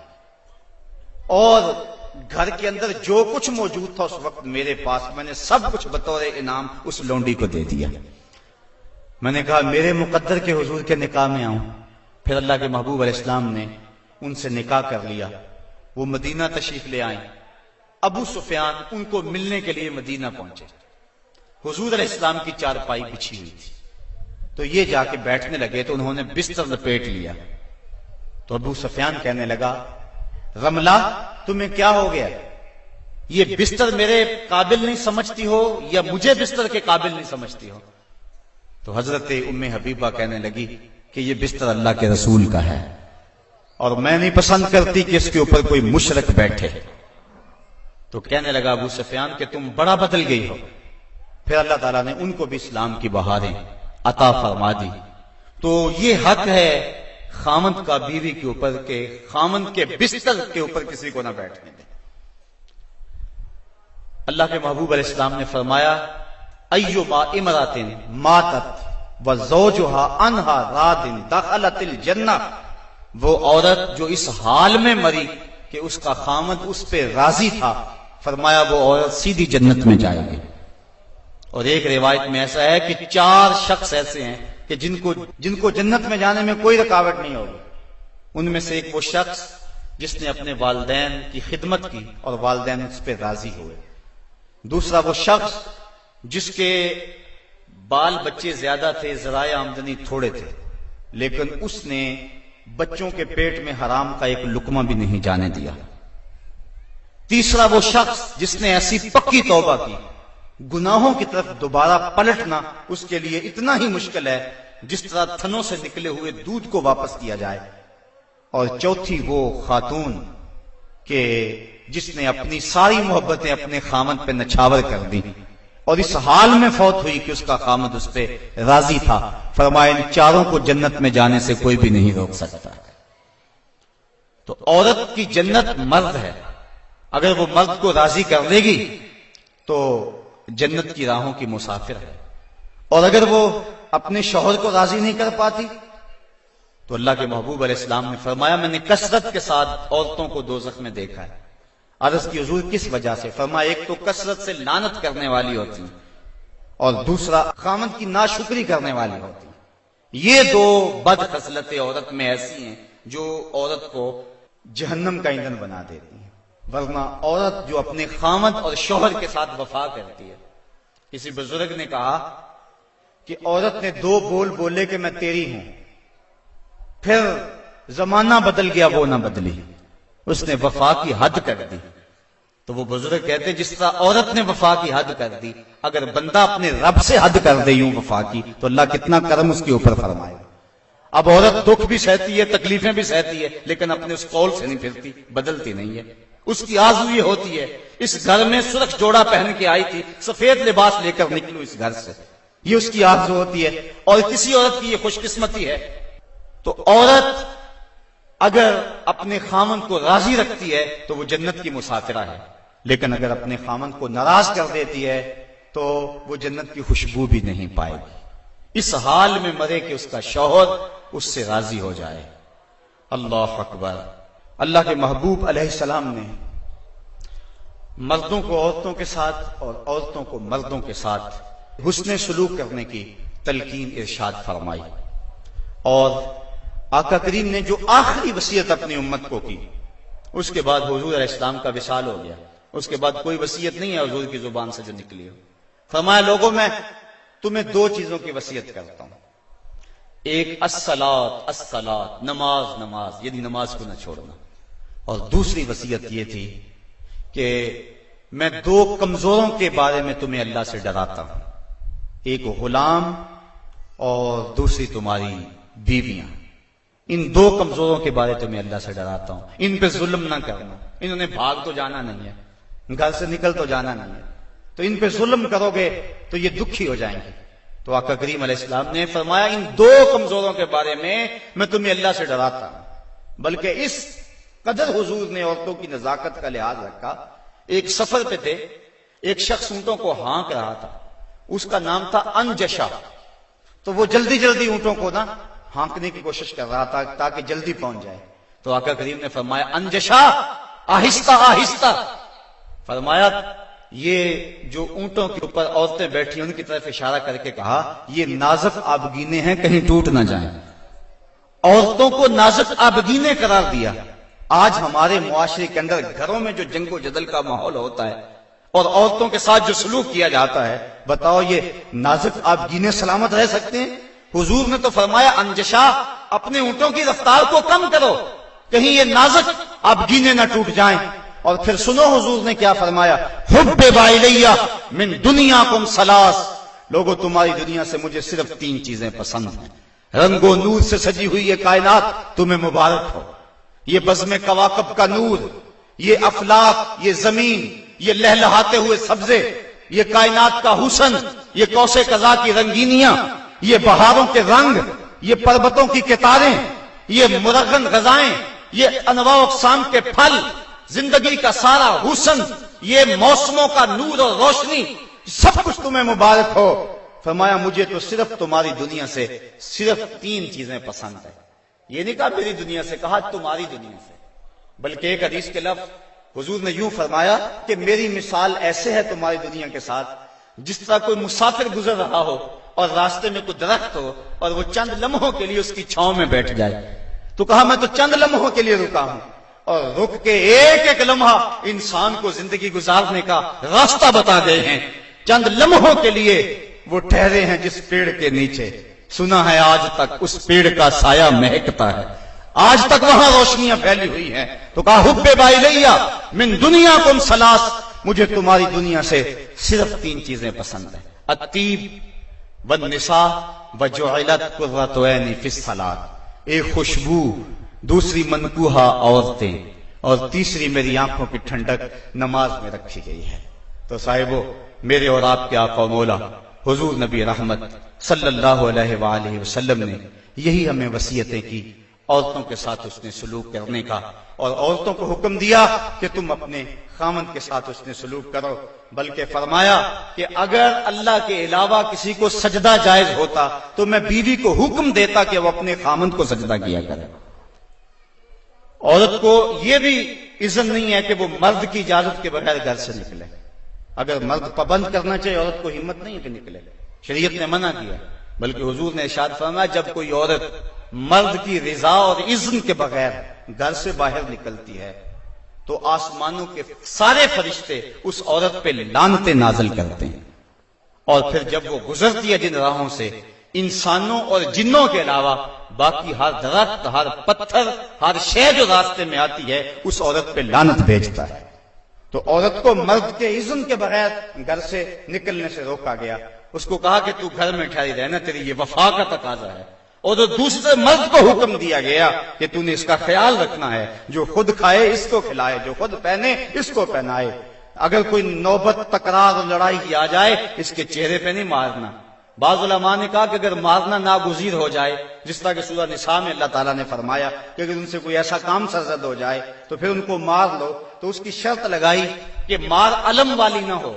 اور گھر کے اندر جو کچھ موجود تھا اس وقت میرے پاس، میں نے سب کچھ بطور انعام اس لونڈی کو دے دیا۔ میں نے کہا میرے مقدر کے حضور کے نکاح میں آؤں۔ پھر اللہ کے محبوب علیہ السلام نے ان سے نکاح کر لیا، وہ مدینہ تشریف لے آئیں۔ ابو سفیان ان کو ملنے کے لیے مدینہ پہنچے، حضور علیہ السلام کی چارپائی بچھی ہوئی تھی، تو یہ جا کے بیٹھنے لگے تو انہوں نے بستر لپیٹ لیا۔ تو ابو سفیان کہنے لگا رملہ تمہیں کیا ہو گیا؟ یہ بستر میرے قابل نہیں سمجھتی ہو یا مجھے بستر کے قابل نہیں سمجھتی ہو؟ تو حضرت ام حبیبہ کہنے لگی کہ یہ بستر اللہ کے رسول کا ہے اور میں نہیں پسند کرتی کہ اس کے اوپر کوئی مشرک بیٹھے۔ تو کہنے لگا ابو سفیان کہ تم بڑا بدل گئی ہو۔ پھر اللہ تعالیٰ نے ان کو بھی اسلام کی بہاریں عطا فرما دی۔ تو یہ حق ہے خامند کا بیوی کے اوپر کہ خامند کے بستر کے اوپر کسی کو نہ بیٹھنے دے۔ اللہ کے محبوب علیہ السلام نے فرمایا ایما امرات ماتت وزوجها عنها راض دخلت الجنہ، وہ عورت جو اس حال میں مری کہ اس کا خامند اس پہ راضی تھا، فرمایا وہ عورت سیدھی جنت میں جائے گی۔ اور ایک روایت میں ایسا ہے کہ 4 شخص ایسے ہیں کہ جن کو جنت میں جانے میں کوئی رکاوٹ نہیں ہوگی۔ ان میں سے ایک وہ شخص جس نے اپنے والدین کی خدمت کی اور والدین اس پہ راضی ہوئے، دوسرا وہ شخص جس کے بال بچے زیادہ تھے، ذرائع آمدنی تھوڑے تھے، لیکن اس نے بچوں کے پیٹ میں حرام کا ایک لقمہ بھی نہیں جانے دیا، تیسرا وہ شخص جس نے ایسی پکی توبہ کی گناہوں کی طرف دوبارہ پلٹنا اس کے لیے اتنا ہی مشکل ہے جس طرح تھنوں سے نکلے ہوئے دودھ کو واپس کیا جائے، اور چوتھی وہ خاتون کہ جس نے اپنی ساری محبتیں اپنے خامد پہ نچھاور کر دی اور اس حال میں فوت ہوئی کہ اس کا خامد اس پہ راضی تھا۔ فرمایا ان 4 کو جنت میں جانے سے کوئی بھی نہیں روک سکتا۔ تو عورت کی جنت مرد ہے، اگر وہ مرد کو راضی کر دے گی تو جنت کی راہوں کی مسافر ہے، اور اگر وہ اپنے شوہر کو راضی نہیں کر پاتی تو اللہ کے محبوب علیہ السلام نے فرمایا میں نے کثرت کے ساتھ عورتوں کو دوزخ میں دیکھا ہے۔ عرض کی حضور کس وجہ سے؟ فرمایا ایک تو کثرت سے لعنت کرنے والی ہوتی ہیں اور دوسرا خامد کی ناشکری کرنے والی ہوتی ہیں۔ یہ 2 بد خصلتیں عورت میں ایسی ہیں جو عورت کو جہنم کا ایندھن بنا دیتی ہیں، ورنہ عورت جو اپنے خامد اور شوہر کے ساتھ وفا کرتی ہے۔ کسی بزرگ نے کہا کہ عورت نے 2 بول بولے کہ میں تیری ہوں، پھر زمانہ بدل گیا وہ نہ بدلی، اس نے وفا کی حد کر دی۔ تو وہ بزرگ کہتے جس طرح عورت نے وفا کی حد کر دی، اگر بندہ اپنے رب سے حد کر دے یوں وفا کی تو اللہ کتنا کرم اس کے اوپر فرمائے۔ اب عورت دکھ بھی سہتی ہے، تکلیفیں بھی سہتی ہے، لیکن اپنے اس قول سے نہیں پھرتی، بدلتی نہیں ہے۔ اس کی آرزو یہ ہوتی ہے اس گھر میں سرخ جوڑا پہن کے آئی تھی، سفید لباس لے کر نکلوں اس گھر سے، یہ اس کی آرزو ہوتی ہے۔ اور کسی عورت کی یہ خوش قسمتی ہے۔ تو عورت اگر اپنے خامن کو راضی رکھتی ہے تو وہ جنت کی مسافرہ ہے، لیکن اگر اپنے خامن کو ناراض کر دیتی ہے تو وہ جنت کی خوشبو بھی نہیں پائے گی۔ اس حال میں مرے کہ اس کا شوہر اس سے راضی ہو جائے۔ اللہ اکبر۔ اللہ کے محبوب علیہ السلام نے مردوں کو عورتوں کے ساتھ اور عورتوں کو مردوں کے ساتھ حسن سلوک کرنے کی تلقین ارشاد فرمائی، اور آقا کریم نے جو آخری وصیت اپنی امت کو کی، اس کے بعد حضور علیہ السلام کا وصال ہو گیا، اس کے بعد کوئی وصیت نہیں ہے حضور کی زبان سے جو نکلی ہو۔ فرمایا لوگوں میں تمہیں 2 چیزوں کی وصیت کرتا ہوں، ایک الصلاۃ الصلاۃ، نماز نماز، یعنی نماز کو نہ چھوڑنا، اور دوسری وصیت یہ تھی کہ میں 2 کمزوروں کے بارے میں تمہیں اللہ سے ڈراتا ہوں، ایک غلام اور دوسری تمہاری بیویاں۔ ان 2 کمزوروں کے بارے تمہیں اللہ سے ڈراتا ہوں، ان پہ ظلم نہ کرنا، انہوں نے بھاگ تو جانا نہیں ہے، گھر سے نکل تو جانا نہیں ہے، تو ان پہ ظلم کرو گے تو یہ دکھی ہو جائیں گے، تو آقا کریم علیہ السلام نے فرمایا ان دو کمزوروں کے بارے میں میں تمہیں اللہ سے ڈراتا ہوں. بلکہ اس قدر حضور نے عورتوں کی نزاکت کا لحاظ رکھا. ایک سفر پہ تھے، ایک شخص اونٹوں کو ہانک رہا تھا، اس کا نام تھا انجشا. تو وہ جلدی جلدی اونٹوں کو نا ہانکنے کی کوشش کر رہا تھا تاکہ جلدی پہنچ جائے. تو آقا کریم نے فرمایا انجشا آہستہ آہستہ. فرمایا یہ جو اونٹوں کے اوپر عورتیں بیٹھی ان کی طرف اشارہ کر کے کہا یہ نازک آبگینے ہیں، کہیں ٹوٹ نہ جائیں. عورتوں کو نازک آبگینے قرار دیا. آج ہمارے معاشرے کے اندر گھروں میں جو جنگ و جدل کا ماحول ہوتا ہے اور عورتوں کے ساتھ جو سلوک کیا جاتا ہے، بتاؤ یہ نازک آبگینے سلامت رہ سکتے ہیں؟ حضور نے تو فرمایا انجشا اپنے اونٹوں کی رفتار کو کم کرو، کہیں یہ نازک آبگینے نہ ٹوٹ جائیں. اور پھر سنو حضور نے کیا فرمایا، حبب الیہ من دنیاکم ثلاث. لوگوں تمہاری دنیا سے مجھے صرف 3 چیزیں پسند ہیں. رنگ و نور سے سجی ہوئی یہ کائنات تمہیں مبارک ہو. یہ بزم کواکب کا نور، یہ افلاک، یہ زمین، یہ لہلہاتے ہوئے سبزے، یہ کائنات کا حسن، یہ کوثے قضا کی رنگینیاں، یہ بہاروں کے رنگ، یہ پربتوں کی کتاریں، یہ مرغن غذائیں، یہ انواع و اقسام کے پھل، زندگی کا سارا حسن، یہ موسموں کا نور اور روشنی، سب کچھ تمہیں مبارک ہو. فرمایا مجھے تو صرف تمہاری دنیا سے صرف 3 چیزیں پسند ہیں. یہ نہیں کہا میری دنیا سے، کہا تمہاری دنیا سے. بلکہ ایک حدیث کے لفظ حضور نے یوں فرمایا کہ میری مثال ایسے ہے تمہاری دنیا کے ساتھ جس طرح کوئی مسافر گزر رہا ہو اور راستے میں کوئی درخت ہو اور وہ چند لمحوں کے لیے اس کی چھاؤں میں بیٹھ جائے. تو کہا میں تو چند لمحوں کے لیے رکا ہوں، اور رک کے ایک ایک لمحہ انسان کو زندگی گزارنے کا راستہ بتا گئے ہیں. چند لمحوں کے لیے وہ ٹھہرے ہیں جس پیڑ کے نیچے. سنا ہے آج تک اس پیڑ کا سایہ مہکتا ہے، آج تک وہاں روشنیاں پھیلی ہوئی ہیں. تو کہا حبب الیہ من دنیاکم ثلاث، مجھے تمہاری دنیا سے صرف 3 چیزیں پسند ہیں. الطیب والنساء وجعلت قرۃ عینی فی الصلاۃ. ایک خوشبو، دوسری منکوحہ عورتیں، اور تیسری میری آنکھوں کی ٹھنڈک نماز میں رکھی گئی ہے. تو صاحبو، میرے اور آپ کے آقا و مولا حضور نبی رحمت صلی اللہ علیہ وآلہ وسلم نے یہی ہمیں وصیتیں کی. عورتوں کے ساتھ اس نے سلوک کرنے کا، اور عورتوں کو حکم دیا کہ تم اپنے خامند کے ساتھ اس نے سلوک کرو. بلکہ فرمایا کہ اگر اللہ کے علاوہ کسی کو سجدہ جائز ہوتا تو میں بیوی کو حکم دیتا کہ وہ اپنے خامند کو سجدہ کیا کرے. عورت کو یہ بھی اذن نہیں ہے کہ وہ مرد کی اجازت کے بغیر گھر سے نکلے. اگر مرد پابند کرنا چاہے عورت کو ہمت نہیں ہے کہ نکلے، شریعت نے منع کیا. بلکہ حضور نے ارشاد فرمایا جب کوئی عورت مرد کی رضا اور اذن کے بغیر گھر سے باہر نکلتی ہے تو آسمانوں کے سارے فرشتے اس عورت پہ لعنتیں نازل کرتے ہیں. اور پھر جب وہ گزرتی ہے جن راہوں سے، انسانوں اور جنوں کے علاوہ باقی ہر درخت، ہر پتھر، ہر شے جو راستے میں آتی ہے اس عورت پہ لعنت بھیجتا ہے. تو عورت کو مرد کے اذن کے بغیر گھر سے نکلنے سے روکا گیا. اس کو کہا کہ تو گھر میں ٹھہری رہنا، تیری یہ وفا کا تقاضا ہے. اور دوسرے مرد کو حکم دیا گیا کہ تو نے اس کا خیال رکھنا ہے، جو خود کھائے اس کو کھلائے، جو خود پہنے اس کو پہنائے. اگر کوئی نوبت تکرار اور لڑائی کی آ جائے اس کے چہرے پہ نہیں مارنا. بعض علماء نے کہا کہ اگر مارنا ناگزیر ہو جائے، جس طرح کہ سورہ نساء میں اللہ تعالیٰ نے فرمایا کہ اگر ان سے کوئی ایسا کام سرزد ہو جائے تو پھر ان کو مار لو، تو اس کی شرط لگائی کہ مار علم والی نہ ہو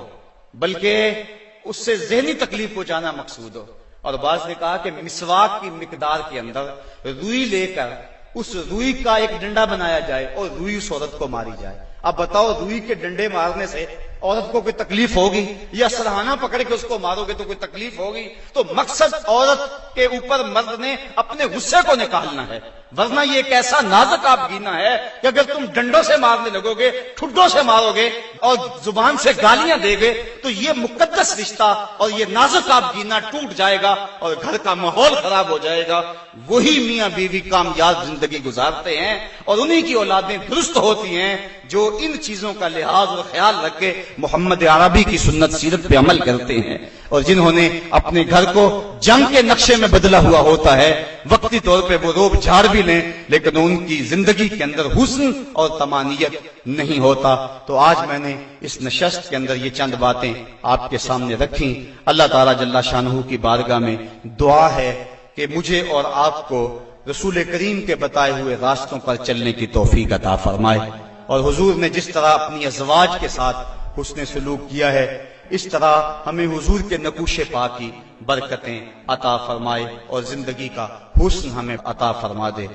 بلکہ اس سے ذہنی تکلیف پہنچانا مقصود ہو. اور بعض نے کہا کہ مسواک کی مقدار کے اندر روئی لے کر اس روئی کا ایک ڈنڈا بنایا جائے اور روئی اس عورت کو ماری جائے. اب بتاؤ روئی کے ڈنڈے مارنے سے عورت کو کوئی تکلیف ہوگی یا سرہانہ پکڑ کے اس کو مارو گے تو کوئی تکلیف ہوگی؟ تو مقصد عورت کے اوپر مرد نے اپنے غصے کو نکالنا ہے، ورنہ یہ ایک ایسا نازک آبگینہ ہے کہ اگر تم ڈنڈوں سے مارنے لگو گے، ٹھڈوں سے مارو گے اور زبان سے گالیاں دے گے تو یہ مقدس رشتہ اور یہ نازک آبگینہ ٹوٹ جائے گا اور گھر کا ماحول خراب ہو جائے گا. وہی میاں بیوی کامیاب زندگی گزارتے ہیں اور انہی کی اولادیں درست ہوتی ہیں جو ان چیزوں کا لحاظ اور خیال رکھ کے محمد عربی کی سنت سیرت پہ عمل کرتے ہیں. اور جنہوں نے اپنے گھر کو جنگ کے نقشے میں بدلا ہوا ہوتا ہے، وقتی طور پہ وہ روب جھاڑ بھی لیں لیکن ان کی زندگی کے اندر حسن اور طمانیت نہیں ہوتا۔ تو آج میں نے اس نشست کے اندر یہ چند باتیں آپ کے سامنے رکھیں۔ اللہ تعالیٰ جل شانہ کی بارگاہ میں دعا ہے کہ مجھے اور آپ کو رسول کریم کے بتائے ہوئے راستوں پر چلنے کی توفیق عطا فرمائے، اور حضور نے جس طرح اپنی ازواج کے ساتھ حسن سلوک کیا ہے، اس طرح ہمیں حضور کے نقوش پا کی برکتیں عطا فرمائے اور زندگی کا حسن ہمیں عطا فرما دے۔